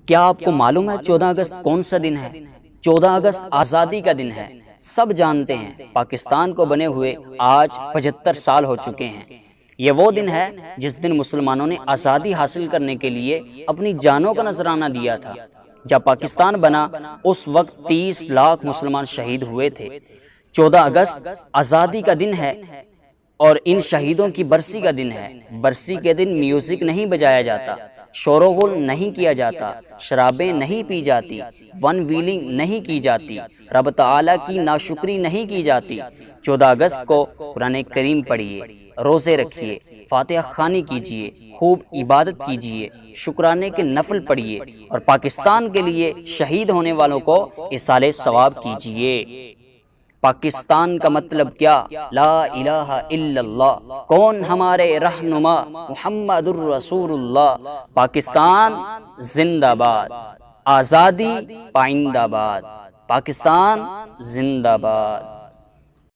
کیا آپ کو معلوم ہے 14 اگست کون سا دن ہے؟ 14 اگست آزادی کا دن ہے۔ سب جانتے ہیں پاکستان کو بنے ہوئے آج 75 سال ہو چکے ہیں۔ یہ وہ دن ہے جس دن مسلمانوں نے آزادی حاصل کرنے کے لیے اپنی جانوں کا نذرانہ دیا تھا۔ جب پاکستان بنا اس وقت 30 لاکھ مسلمان شہید ہوئے تھے۔ 14 اگست آزادی کا دن ہے اور ان شہیدوں کی برسی کا دن ہے۔ برسی کے دن میوزک نہیں بجایا جاتا، شور و غل نہیں کیا جاتا، شرابیں نہیں پی جاتی، ون ویلنگ نہیں کی جاتی، رب تعالیٰ کی ناشکری نہیں کی جاتی۔ 14 اگست کو قرآن کریم پڑھیے، روزے رکھیے، فاتحہ خوانی کیجیے، خوب عبادت کیجیے، شکرانے کے نفل پڑھیے اور پاکستان کے لیے شہید ہونے والوں کو ایصال ثواب کیجیے۔ پاکستان کا مطلب کیا؟ لا الہ الا اللہ۔ کون ہمارے رہنما؟ محمد الرسول اللہ۔ پاکستان زندہ باد، آزادی پائندہ باد، پاکستان زندہ باد۔